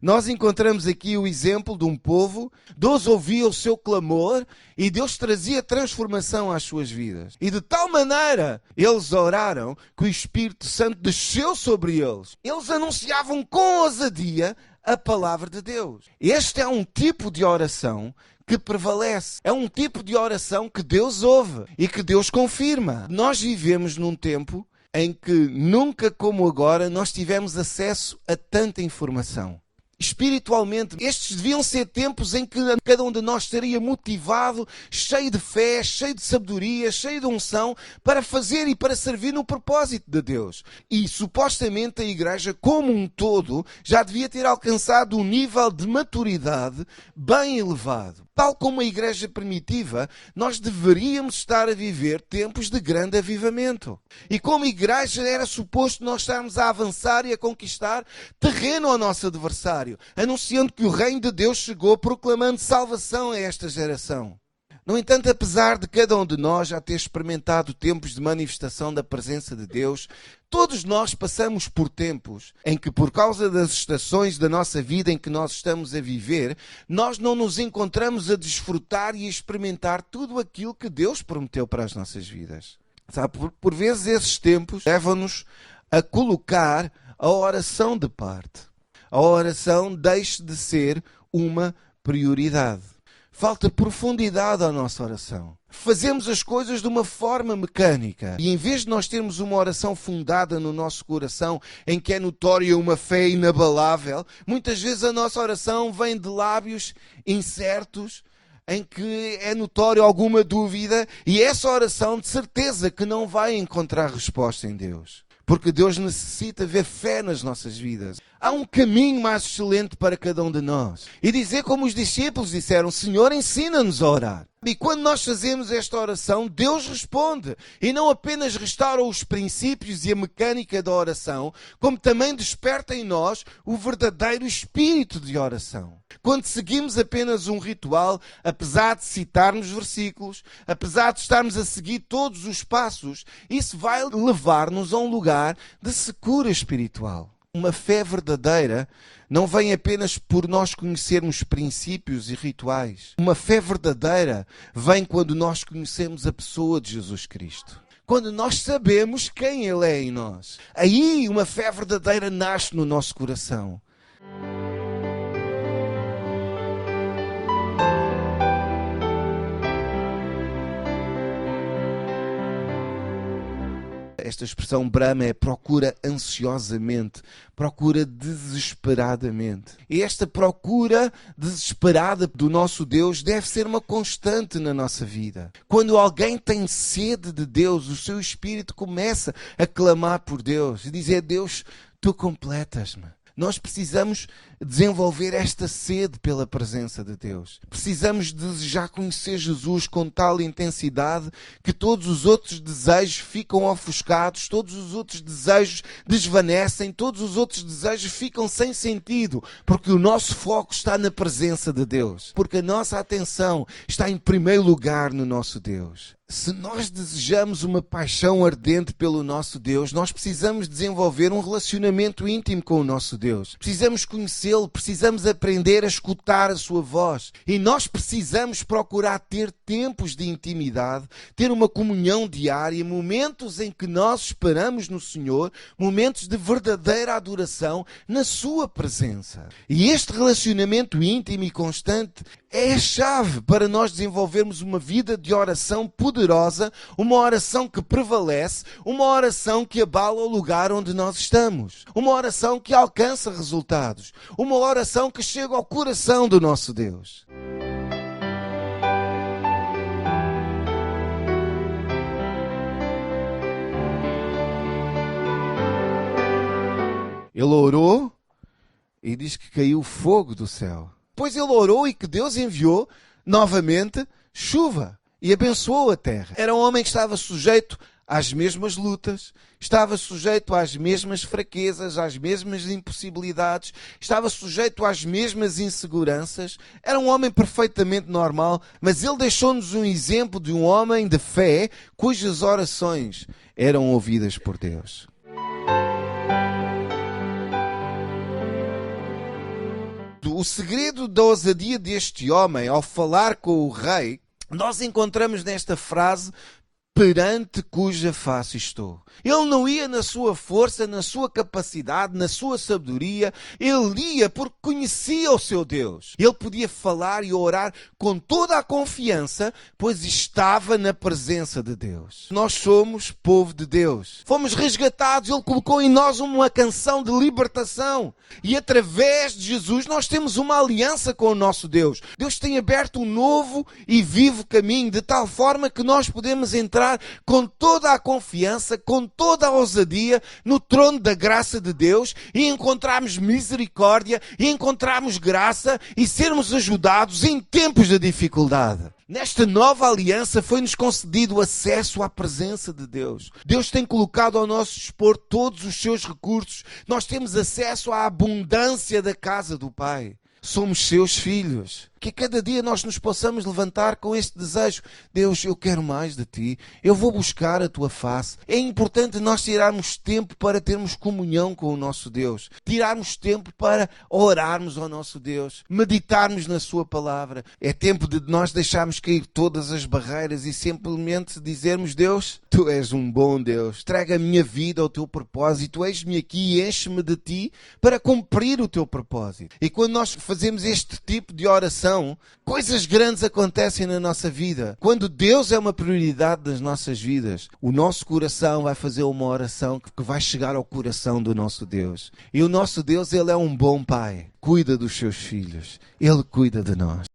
Nós encontramos aqui o exemplo de um povo, Deus ouvia o seu clamor e Deus trazia transformação às suas vidas. E de tal maneira eles oraram que o Espírito Santo desceu sobre eles. Eles anunciavam com ousadia a palavra de Deus. Este é um tipo de oração que prevalece. É um tipo de oração que Deus ouve e que Deus confirma. Nós vivemos num tempo em que nunca como agora nós tivemos acesso a tanta informação. Espiritualmente, estes deviam ser tempos em que cada um de nós estaria motivado, cheio de fé, cheio de sabedoria, cheio de unção, para fazer e para servir no propósito de Deus. E supostamente a igreja como um todo já devia ter alcançado um nível de maturidade bem elevado. Tal como a igreja primitiva, nós deveríamos estar a viver tempos de grande avivamento. E como igreja era suposto nós estarmos a avançar e a conquistar terreno ao nosso adversário, anunciando que o reino de Deus chegou, proclamando salvação a esta geração. No entanto, apesar de cada um de nós já ter experimentado tempos de manifestação da presença de Deus, todos nós passamos por tempos em que, por causa das estações da nossa vida em que nós estamos a viver, nós não nos encontramos a desfrutar e a experimentar tudo aquilo que Deus prometeu para as nossas vidas. Sabe, por vezes esses tempos levam-nos a colocar a oração de parte. A oração deixa de ser uma prioridade. Falta profundidade à nossa oração. Fazemos as coisas de uma forma mecânica. E em vez de nós termos uma oração fundada no nosso coração, em que é notória uma fé inabalável, muitas vezes a nossa oração vem de lábios incertos, em que é notório alguma dúvida, e essa oração de certeza que não vai encontrar resposta em Deus. Porque Deus necessita ver fé nas nossas vidas. Há um caminho mais excelente para cada um de nós. E dizer como os discípulos disseram, Senhor, ensina-nos a orar. E quando nós fazemos esta oração, Deus responde. E não apenas restaura os princípios e a mecânica da oração, como também desperta em nós o verdadeiro espírito de oração. Quando seguimos apenas um ritual, apesar de citarmos versículos, apesar de estarmos a seguir todos os passos, isso vai levar-nos a um lugar de secura espiritual. Uma fé verdadeira não vem apenas por nós conhecermos princípios e rituais. Uma fé verdadeira vem quando nós conhecemos a pessoa de Jesus Cristo. Quando nós sabemos quem Ele é em nós. Aí uma fé verdadeira nasce no nosso coração. Esta expressão brama é procura ansiosamente, procura desesperadamente. E esta procura desesperada do nosso Deus deve ser uma constante na nossa vida. Quando alguém tem sede de Deus, o seu espírito começa a clamar por Deus e dizer, Deus, Tu completas-me. Nós precisamos desenvolver esta sede pela presença de Deus. Precisamos desejar conhecer Jesus com tal intensidade que todos os outros desejos ficam ofuscados, todos os outros desejos desvanecem, todos os outros desejos ficam sem sentido, porque o nosso foco está na presença de Deus, porque a nossa atenção está em primeiro lugar no nosso Deus. Se nós desejamos uma paixão ardente pelo nosso Deus, nós precisamos desenvolver um relacionamento íntimo com o nosso Deus. Precisamos conhecê-lo, precisamos aprender a escutar a sua voz. E nós precisamos procurar ter tempos de intimidade, ter uma comunhão diária, momentos em que nós esperamos no Senhor, momentos de verdadeira adoração na sua presença. E este relacionamento íntimo e constante é a chave para nós desenvolvermos uma vida de oração poderosa, uma oração que prevalece, uma oração que abala o lugar onde nós estamos, uma oração que alcança resultados, uma oração que chega ao coração do nosso Deus. Ele orou e diz que caiu fogo do céu. Depois ele orou e que Deus enviou novamente chuva e abençoou a terra. Era um homem que estava sujeito às mesmas lutas, estava sujeito às mesmas fraquezas, às mesmas impossibilidades, estava sujeito às mesmas inseguranças. Era um homem perfeitamente normal, mas ele deixou-nos um exemplo de um homem de fé cujas orações eram ouvidas por Deus. o segredo da ousadia deste homem ao falar com o rei, nós encontramos nesta frase: perante cuja face estou. Ele não ia na sua força, na sua capacidade, na sua sabedoria. Ele ia porque conhecia o seu Deus. Ele podia falar e orar com toda a confiança, pois estava na presença de Deus. Nós somos povo de Deus. Fomos resgatados. Ele colocou em nós uma canção de libertação. E através de Jesus nós temos uma aliança com o nosso Deus. Deus tem aberto um novo e vivo caminho, de tal forma que nós podemos entrar com toda a confiança, com toda a ousadia no trono da graça de Deus e encontrarmos misericórdia e encontrarmos graça e sermos ajudados em tempos de dificuldade. Nesta nova aliança foi-nos concedido acesso à presença de Deus. Deus tem colocado ao nosso dispor todos os seus recursos. Nós temos acesso à abundância da casa do Pai. Somos seus filhos. Que cada dia nós nos possamos levantar com este desejo: Deus, eu quero mais de Ti, eu vou buscar a Tua face. É importante nós tirarmos tempo para termos comunhão com o nosso Deus, tirarmos tempo para orarmos ao nosso Deus, meditarmos na Sua palavra. É tempo de nós deixarmos cair todas as barreiras e simplesmente dizermos: Deus, Tu és um bom Deus, traga a minha vida ao Teu propósito, eis-me aqui e enche-me de Ti para cumprir o Teu propósito. E quando nós fazemos este tipo de oração, coisas grandes acontecem na nossa vida. Quando Deus é uma prioridade das nossas vidas, o nosso coração vai fazer uma oração que vai chegar ao coração do nosso Deus. E o nosso Deus, Ele é um bom Pai. Cuida dos seus filhos. Ele cuida de nós.